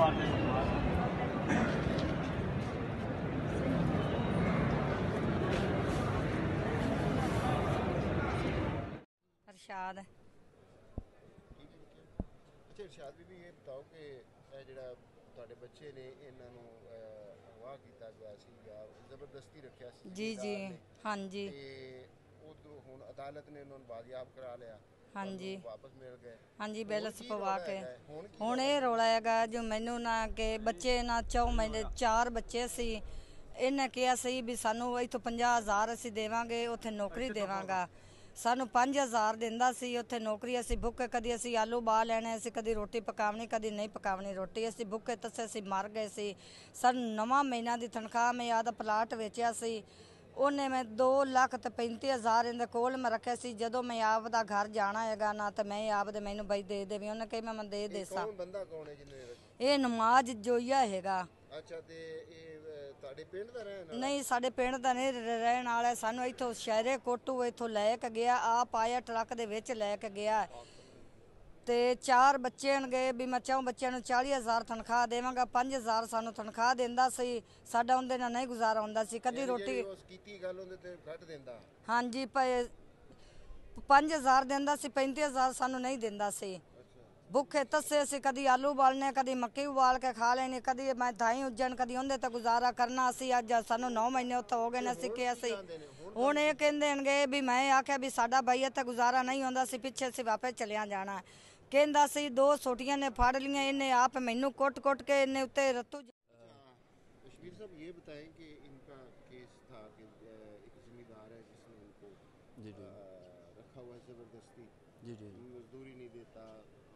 अरशाद। अच्छा इरशाद बीबी ये बताओ कि ਜਿਹੜਾ ਤੁਹਾਡੇ ਬੱਚੇ ਨੇ ਇਹਨਾਂ ਨੂੰ ਅਗਵਾ ਕੀਤਾ ਗਿਆ ਸੀ ਜਾਂ ਜ਼ਬਰਦਸਤੀ ਰੱਖਿਆ ਸੀ जी जी हाँ जी ਤੇ ਉਦੋਂ ਹੁਣ ਅਦਾਲਤ ਨੇ ਉਹਨਾਂ ਨੂੰ ਬਾਜ਼ਿਆਬ ਕਰਾ ਲਿਆ हाँ जी ਵਾਪਸ ਮਿਲ ਗਏ हाँ जी बैलेंस पवा के ਹੁਣ ਇਹ ਰੌਲਾ ਹੈਗਾ ਜੋ ਮੈਨੂੰ ਨਾ ਕਿ ਬੱਚੇ ਨਾ 4 ਮਹੀਨੇ 4 ਬੱਚੇ ਸੀ ਇਹਨੇ ਕਿਹਾ ਸੀ ਵੀ ਸਾਨੂੰ ਇੱਥੋਂ 50,000 ਅਸੀਂ ਦੇਵਾਂਗੇ ਉੱਥੇ ਨੌਕਰੀ ਦੇਵਾਂਗਾ ਸਾਨੂੰ 5,000 ਦਿੰਦਾ ਸੀ ਉੱਥੇ ਨੌਕਰੀ ਅਸੀਂ ਭੁੱਖੇ ਕਦੀ ਅਸੀਂ ਆਲੂ ਬਾਲ ਲੈਣੇ ਅਸੀਂ ਕਦੀ ਰੋਟੀ ਪਕਾਵਣੀ ਕਦੀ ਨਹੀਂ ਪਕਾਵਣੀ ਰੋਟੀ ਅਸੀਂ ਭੁੱਖੇ ਤੱਸੇ ਅਸੀਂ ਮਰ ਗਏ ਸੀ ਸਾਨੂੰ 9 ਮਹੀਨਿਆਂ ਦੀ ਤਨਖਾਹ ਮੈਂ ਆਦਾ ਪਲਾਟ ਵੇਚਿਆ ਸੀ ਉਹਨੇ ਮੈਂ 2,35,000 ਇਹਦੇ ਕੋਲ ਮੈਂ ਰੱਖਿਆ ਸੀ ਜਦੋਂ ਮੈਂ ਆਪ ਦਾ ਘਰ ਜਾਣਾ ਹੈਗਾ ਨਾ ਤਾਂ ਮੈਂ ਆਪ ਦੇ ਮੈਨੂੰ ਬਈ ਦੇ ਦੇਵੀ ਉਹਨੇ ਕਹੀ ਮੈਂ ਦੇ ਦੇਸਾਂ ਬੰਦਾ ਕੌਣ ਹੈ ਜਿਹਨੇ ਇਹ ਨਮਾਜ਼ ਜੋਈਆ ਹੈਗਾ ਅੱਛਾ ਤੇ ਇਹ ਤੁਹਾਡੇ ਪਿੰਡ ਦਾ ਰਹਿਣ ਵਾਲਾ ਨਹੀਂ ਸਾਡੇ ਪਿੰਡ ਦਾ ਨਹੀਂ ਰਹਿਣ ਵਾਲਾ ਸਾਨੂੰ ਇੱਥੋਂ ਸ਼ਹਿਰੇ ਕੋਟੂ ਇੱਥੋਂ ਲੈ ਕੇ ਗਿਆ ਆਪ ਆਇਆ ਟਰੱਕ ਦੇ ਵਿੱਚ ਲੈ ਕੇ ਗਿਆ ਤੇ 4 ਬੱਚੇ ਗਏ ਵੀ ਮੈਂ 4 ਬੱਚਿਆਂ ਨੂੰ 40,000 ਤਨਖਾਹ ਦੇਵਾਂਗਾ 5,000 ਸਾਨੂੰ ਤਨਖਾਹ ਦਿੰਦਾ ਸੀ ਸਾਡਾ ਉਹਦੇ ਨਾਲ ਨਹੀਂ ਗੁਜ਼ਾਰਾ ਹੁੰਦਾ ਸੀ ਕਦੀ ਰੋਟੀ ਉਸ ਕੀਤੀ ਗੱਲ ਉਹਦੇ ਤੇ ਘੱਟ ਦਿੰਦਾ ਹਾਂਜੀ 5,000 ਦਿੰਦਾ ਸੀ 35,000 ਸਾਨੂੰ ਨਹੀਂ ਦਿੰਦਾ ਸੀ ਭੁੱਖੇ ਤੱਸੇ ਅਸੀਂ ਕਦੀ ਆਲੂ ਬਾਲਨੇ ਕਦੀ ਮੱਕੀ ਉਬਾਲ ਕੇ ਖਾ ਲੈਣੀ ਕਦੀ ਮੈਂ ਦਾਈ ਉੱਜਣ ਕਦੀ ਉਹਦੇ ਤੇ ਗੁਜ਼ਾਰਾ ਕਰਨਾ ਸੀ ਅੱਜ ਸਾਨੂੰ 9 ਮਹੀਨੇ ਉੱਥੇ ਹੋ ਗਏ ਨੇ ਅਸੀਂ ਕਿਹਾ ਸੀ ਹੁਣ ਇਹ ਕਹਿੰਦੇ ਵੀ ਮੈਂ ਆਖਿਆ ਵੀ ਸਾਡਾ ਬਾਈ ਇੱਥੇ ਗੁਜ਼ਾਰਾ ਨਹੀਂ ਹੁੰਦਾ ਸੀ ਪਿੱਛੇ ਅਸੀਂ ਵਾਪਸ ਚਲਿਆ ਜਾਣਾ ਕਹਿੰਦਾ ਸੀ 2 ਛੋਟੀਆਂ ਨੇ ਫੜ ਲੀਆਂ ਇਹਨੇ ਆਪ ਮੈਨੂੰ ਕੁੱਟ ਕੇ ਇਹਨੇ ਉੱਤੇ ਰੱਤੂ कश्मीर साहब ये बताएं कि इनका केस था कि एक जिम्मेदार है जिसने इनको जी जी रखा हुआ है ज़बरदस्ती जी जी मजदूरी नहीं देता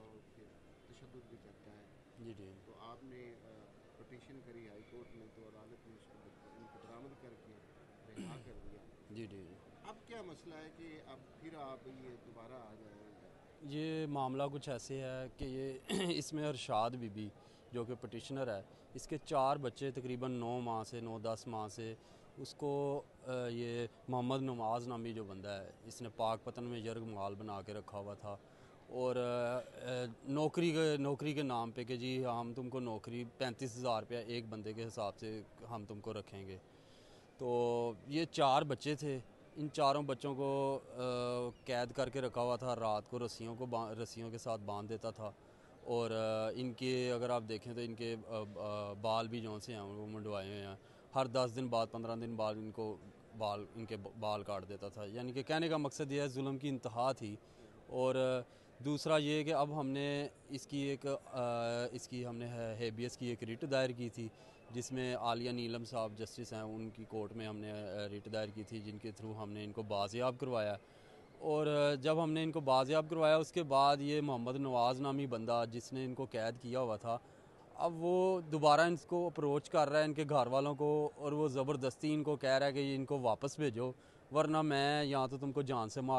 और फिर तशद्दुद भी करता है जी जी तो आपने पटिशन करी हाई कोर्ट में तो अदालत ने उसको इनको बरामद करके रिहा कर दिया जी जी अब क्या मसला है कि अब फिर आप ये दोबारा आ जाएंगे ये मामला कुछ ऐसे है कि ये इसमें अरशाद बीबी जो कि पटिशनर है इसके 4 बच्चे तकरीबन 9 माह से 9-10 माह से उसको ये मोहम्मद नवाज़ नामी जो बंदा है इसने पाक पतन में यर्ग माल बना के रखा हुआ था और नौकरी के नाम पे कि जी हम तुमको नौकरी 35,000 रुपया एक बंदे के हिसाब से हम तुमको रखेंगे तो ये 4 बच्चे थे इन चारों बच्चों को कैद करके रखा हुआ था रात को रस्सियों के साथ बांध देता था और इनके अगर आप देखें तो इनके बाल भी जो से हैं वो मुंडवाए हुए हैं हर 10 दिन बाद 15 दिन बाद इनके बाल काट देता था यानी कि कहने का मकसद ये है जुल्म की इंतहा थी और दूसरा ये कि अब हमने इसकी हमने हेबियस की एक रिट दायर की थी जिसमें आलिया नीलम साहब जस्टिस हैं उनकी कोर्ट में हमने रिट दायर की थी जिनके थ्रू हमने इनको बाज़याब करवाया और जब हमने इनको बाज़याब करवाया उसके बाद ये मोहम्मद नवाज़ नामी बंदा जिसने इनको कैद किया हुआ था अब वो दोबारा इनको अप्रोच कर रहा है इनके घर वालों को और वो ज़बरदस्ती इनको कह रहा है कि इनको वापस भेजो वरना मैं यहाँ तो तुमको जान से मार